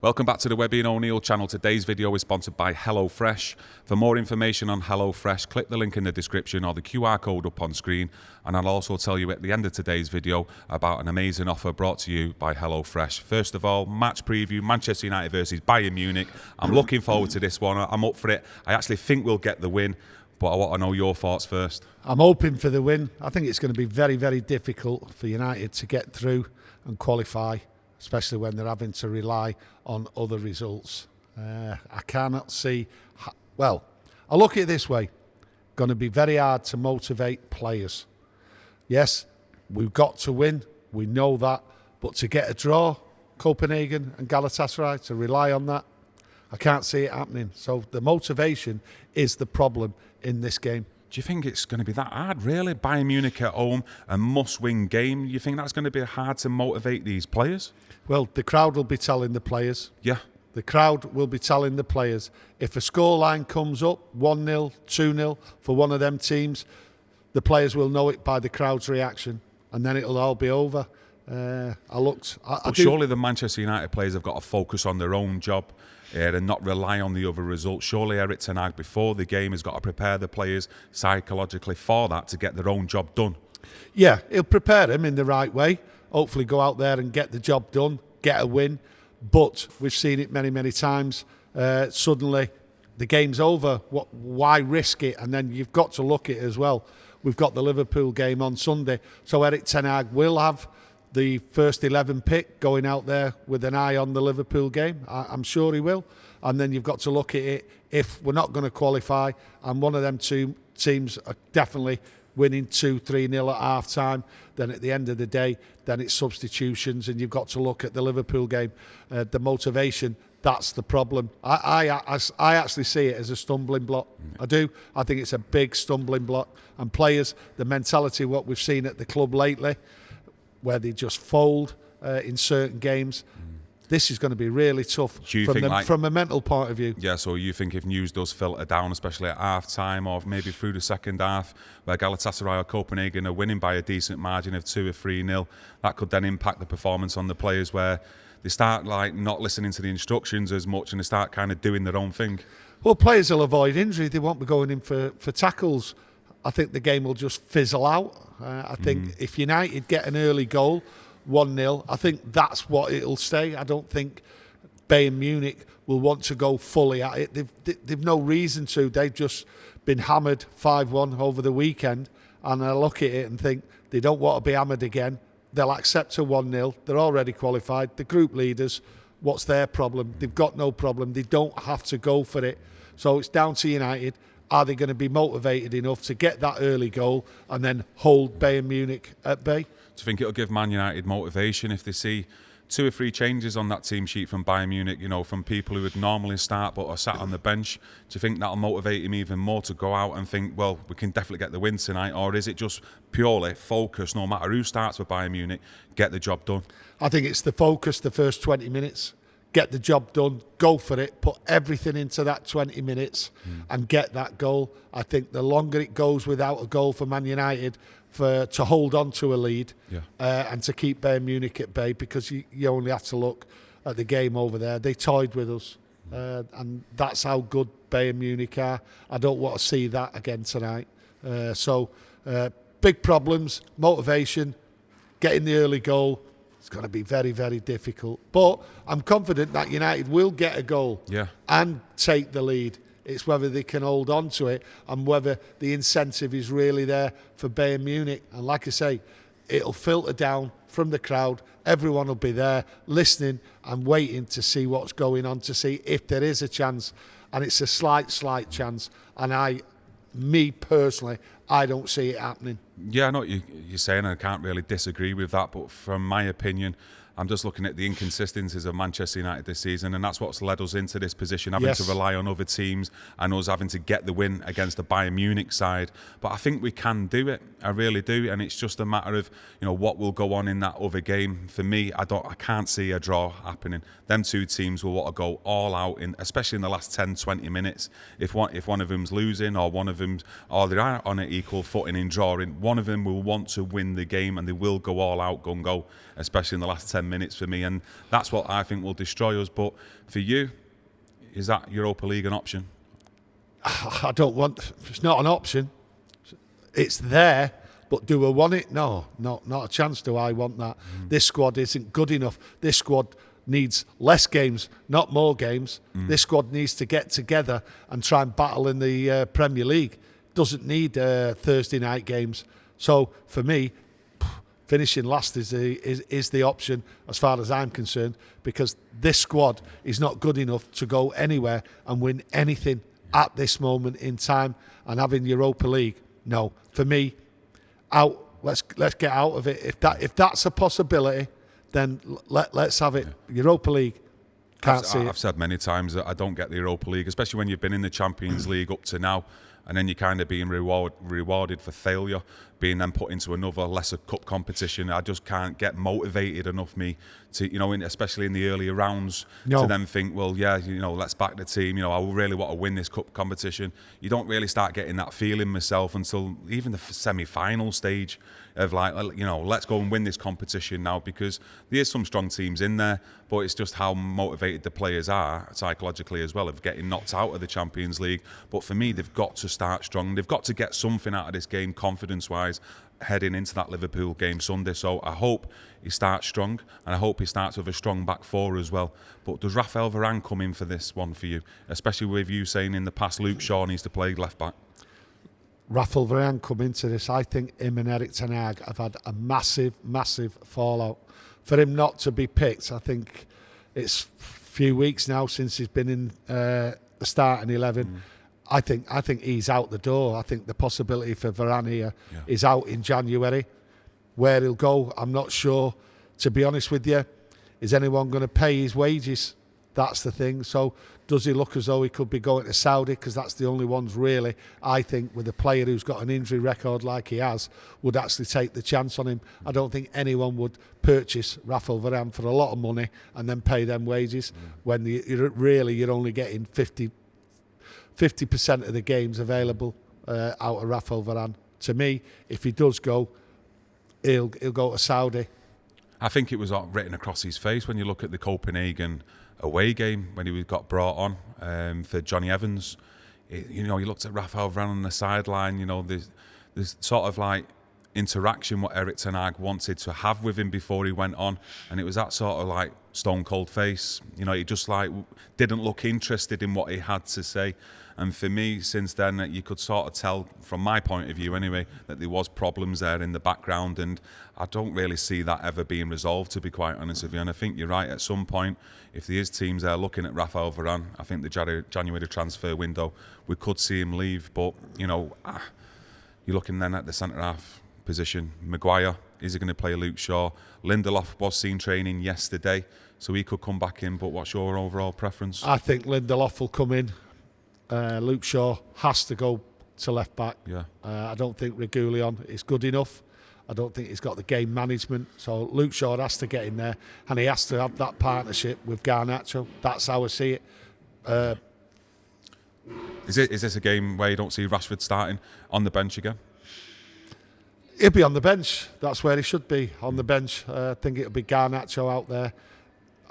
Welcome back to the Webby O'Neill channel. Today's video is sponsored by HelloFresh. For more information on HelloFresh, click the link in the description or the QR code up on screen. And I'll also tell you at the end of today's video about an amazing offer brought to you by HelloFresh. First of all, match preview, Manchester United versus Bayern Munich. I'm looking forward to this one. I'm up for it. I actually think we'll get the win, but I want to know your thoughts first. I'm hoping for the win. I think it's going to be very, very difficult for United to get through and qualify, especially when they're having to rely on other results. I cannot see... Well, I look at it this way. Going to be very hard to motivate players. Yes, we've got to win. We know that. But to get a draw, Copenhagen and Galatasaray, to rely on that, I can't see it happening. So the motivation is the problem in this game. Do you think it's going to be that hard, really? Bayern Munich at home, a must-win game. You think that's going to be hard to motivate these players? Well, the crowd will be telling the players. Yeah. The crowd will be telling the players. If a scoreline comes up, 1-0, 2-0 for one of them teams, the players will know it by the crowd's reaction, and then it'll all be over. Surely the Manchester United players have got to focus on their own job and not rely on the other results. Surely Erik ten Hag, before the game, has got to prepare the players psychologically for that to get their own job done. Yeah, he'll prepare them in the right way. Hopefully go out there and get the job done, get a win. But we've seen it many, many times. Suddenly the game's over. Why risk it? And then you've got to look at it as well. We've got the Liverpool game on Sunday. So Erik ten Hag will have the first 11 pick going out there with an eye on the Liverpool game. I'm sure he will. And then you've got to look at it. If we're not going to qualify and one of them two teams are definitely winning 2-3-0 at half time, then at the end of the day, then it's substitutions, and you've got to look at the Liverpool game. The motivation, that's the problem. I actually see it as a stumbling block. I do. I think it's a big stumbling block. And players, the mentality, what we've seen at the club lately, where they just fold in certain games. This is going to be really tough from a mental point of view. Yeah, so you think if news does filter down, especially at half-time or maybe through the second half, where Galatasaray or Copenhagen are winning by a decent margin of 2 or 3-0, that could then impact the performance on the players, where they start like not listening to the instructions as much and they start kind of doing their own thing? Well, players will avoid injury. They won't be going in for tackles. I think the game will just fizzle out. I think if United get an early goal, 1-0, I think that's what it'll stay. I don't think Bayern Munich will want to go fully at it. They've no reason to. They've just been hammered 5-1 over the weekend, and I look at it and think they don't want to be hammered again. They'll accept a 1-0. They're already qualified. The group leaders, what's their problem? They've got no problem. They don't have to go for it. So it's down to United. Are they going to be motivated enough to get that early goal and then hold Bayern Munich at bay? Do you think it'll give Man United motivation if they see 2 or 3 changes on that team sheet from Bayern Munich, you know, from people who would normally start but are sat on the bench? Do you think that'll motivate him even more to go out and think, well, we can definitely get the win tonight? Or is it just purely focus, no matter who starts for Bayern Munich, get the job done? I think it's the focus, the first 20 minutes. Get the job done, go for it, put everything into that 20 minutes and get that goal. I think the longer it goes without a goal for Man United, to hold on to a lead and to keep Bayern Munich at bay, because you only have to look at the game over there. They toyed with us, and that's how good Bayern Munich are. I don't want to see that again tonight. Big problems, motivation, getting the early goal. It's going to be very, very difficult. But I'm confident that United will get a goal and take the lead. It's whether they can hold on to it and whether the incentive is really there for Bayern Munich. And like I say, it'll filter down from the crowd. Everyone will be there listening and waiting to see what's going on, to see if there is a chance. And it's a slight chance. And me personally, I don't see it happening. Yeah, I know what you're saying, and I can't really disagree with that. But from my opinion, I'm just looking at the inconsistencies of Manchester United this season, and that's what's led us into this position, having to rely on other teams and us having to get the win against the Bayern Munich side. But I think we can do it. I really do, and it's just a matter of, you know, what will go on in that other game. For me, I can't see a draw happening. Them two teams will want to go all out, especially in the last 10-20 minutes. If one of them's losing or they are on an equal footing in drawing, one of them will want to win the game, and they will go all out, go, especially in the last 10 minutes for me, and that's what I think will destroy us. But for you, is that Europa League an option? I don't want. It's not an option. It's there, but do I want it? No, not a chance. Do I want that? This squad isn't good enough. This squad needs less games, not more games. This squad needs to get together and try and battle in the Premier League. Doesn't need Thursday night games. So for me, finishing last is the option as far as I'm concerned, because this squad is not good enough to go anywhere and win anything at this moment in time. And having Europa League, no, for me, out. Let's get out of it. If that's a possibility, then let's have it. Europa League, can't see it. I've said many times that I don't get the Europa League, especially when you've been in the Champions League up to now, and then you're kind of being rewarded for failure, being then put into another lesser cup competition. I just can't get motivated enough to, especially in the earlier rounds, to then think, well, yeah, let's back the team. I really want to win this cup competition. You don't really start getting that feeling myself until even the semi-final stage of let's go and win this competition now, because there is some strong teams in there, but it's just how motivated the players are psychologically as well of getting knocked out of the Champions League. But for me, they've got to start strong. They've got to get something out of this game confidence-wise heading into that Liverpool game Sunday. So I hope he starts strong, and I hope he starts with a strong back four as well. But does Raphael Varane come in for this one for you, especially with you saying in the past Luke Shaw needs to play left back? Raphael Varane come into this. I think him and Erik ten Hag have had a massive fallout. For him not to be picked, I think it's a few weeks now since he's been in the starting 11. I think he's out the door. I think the possibility for Varane here is out in January. Where he'll go, I'm not sure. To be honest with you, is anyone going to pay his wages? That's the thing. So does he look as though he could be going to Saudi? Because that's the only ones really, I think, with a player who's got an injury record like he has, would actually take the chance on him. I don't think anyone would purchase Raphael Varane for a lot of money and then pay them wages when you're only getting 50% of the games available out of Raphael Varane. To me, if he does go, he'll go to Saudi. I think it was written across his face when you look at the Copenhagen away game when he got brought on for Johnny Evans. You looked at Raphael Varane on the sideline. There's sort of like interaction what Erik ten Hag wanted to have with him before he went on, and it was that sort of like stone cold face. He just like didn't look interested in what he had to say. And for me, since then, you could sort of tell, from my point of view anyway, that there was problems there in the background, and I don't really see that ever being resolved, to be quite honest with you. And I think you're right, at some point, if there is teams there looking at Raphael Varane, I think the January transfer window, we could see him leave. But, you're looking then at the centre-half position. Maguire, is he going to play Luke Shaw? Lindelof was seen training yesterday, so he could come back in, but what's your overall preference? I think Lindelof will come in. Luke Shaw has to go to left back. I don't think Reguilon is good enough. I don't think he's got the game management. So Luke Shaw has to get in there, and he has to have that partnership with Garnacho. That's how I see it. Is this a game where you don't see Rashford starting on the bench again? He'll be on the bench. That's where he should be, on the bench. I think it'll be Garnacho out there.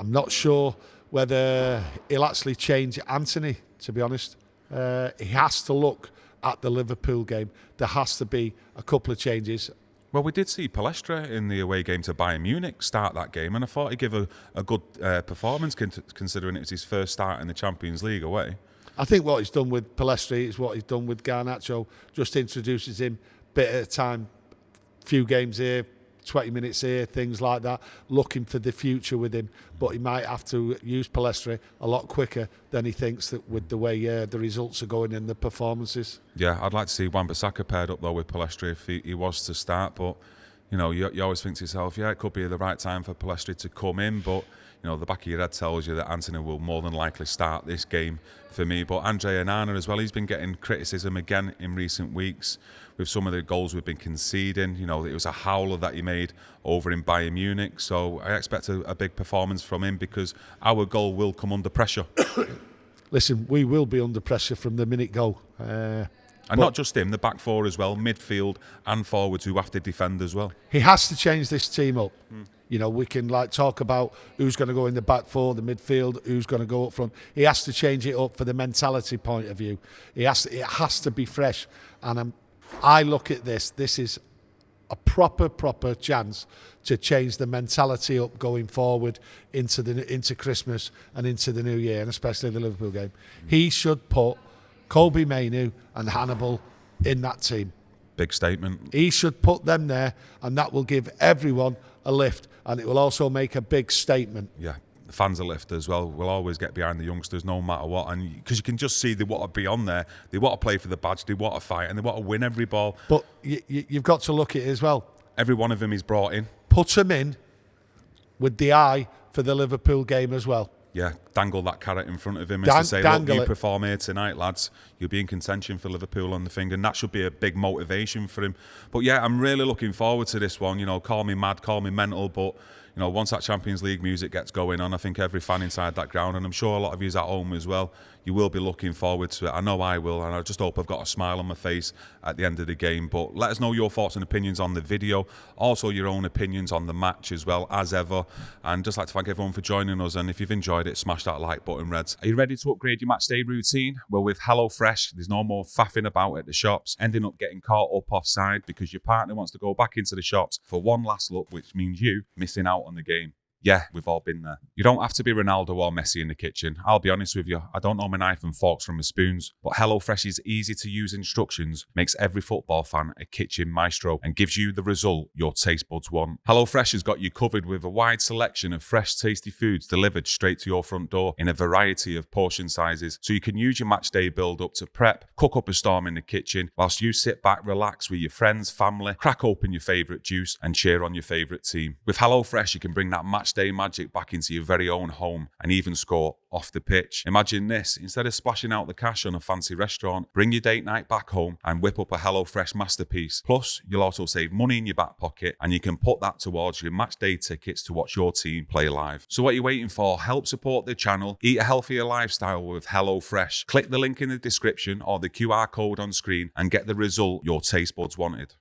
I'm not sure whether he'll actually change Anthony, to be honest. He has to look at the Liverpool game. There has to be a couple of changes. Well, we did see Palestra in the away game to Bayern Munich start that game, and I thought he'd give a good performance considering it was his first start in the Champions League away. I think what he's done with Palestra is what he's done with Garnacho. Just introduces him a bit at a time, few games here, 20 minutes here, things like that, looking for the future with him. But he might have to use Palestra a lot quicker than he thinks, that with the way the results are going in the performances. Yeah, I'd like to see Wan-Bissaka paired up though with Palestra if he was to start. But you always think to yourself, it could be the right time for Palestra to come in. But the back of your head tells you that Anthony will more than likely start this game for me. But Andre Onana as well, he's been getting criticism again in recent weeks with some of the goals we've been conceding. It was a howler that he made over in Bayern Munich. So I expect a big performance from him, because our goal will come under pressure. Listen, we will be under pressure from the minute go. And not just him, the back four as well, midfield and forwards who have to defend as well. He has to change this team up. You know, we can like talk about who's going to go in the back four, the midfield, who's going to go up front. He has to change it up for the mentality point of view. It has to be fresh. And I look at this. This is a proper chance to change the mentality up going forward into Christmas and into the new year, and especially the Liverpool game. He should put Kobe Mainoo and Hannibal in that team. Big statement. He should put them there, and that will give everyone a lift, and it will also make a big statement. Yeah, the fans are lift as well. We'll always get behind the youngsters no matter what, and because you can just see they want to be on there, they want to play for the badge, they want to fight, and they want to win every ball. But you've got to look at it as well. Every one of them is brought in. Put them in with the eye for the Liverpool game as well. Yeah, dangle that carrot in front of him and to say, look, you perform here tonight, lads. You'll be in contention for Liverpool on the thing, and that should be a big motivation for him. But yeah, I'm really looking forward to this one. You know, call me mad, call me mental, but you know, once that Champions League music gets going on, I think every fan inside that ground, and I'm sure a lot of you at home as well, you will be looking forward to it. I know I will, and I just hope I've got a smile on my face at the end of the game. But let us know your thoughts and opinions on the video, also your own opinions on the match as well, as ever. And just like to thank everyone for joining us, and if you've enjoyed it, smash that like button, Reds. Are you ready to upgrade your match day routine? Well, with HelloFresh, there's no more faffing about at the shops, ending up getting caught up offside because your partner wants to go back into the shops for one last look, which means you missing out on the game. Yeah, we've all been there. You don't have to be Ronaldo or Messi in the kitchen. I'll be honest with you, I don't know my knife and forks from my spoons, but HelloFresh's easy-to-use instructions makes every football fan a kitchen maestro and gives you the result your taste buds want. HelloFresh has got you covered with a wide selection of fresh, tasty foods delivered straight to your front door in a variety of portion sizes, so you can use your match day build-up to prep, cook up a storm in the kitchen, whilst you sit back, relax with your friends, family, crack open your favourite juice and cheer on your favourite team. With HelloFresh, you can bring that match day magic back into your very own home and even score off the pitch. Imagine this, instead of splashing out the cash on a fancy restaurant, bring your date night back home and whip up a HelloFresh masterpiece. Plus, you'll also save money in your back pocket, and you can put that towards your match day tickets to watch your team play live. So what are you waiting for? Help support the channel, eat a healthier lifestyle with HelloFresh. Click the link in the description or the QR code on screen and get the result your taste buds wanted.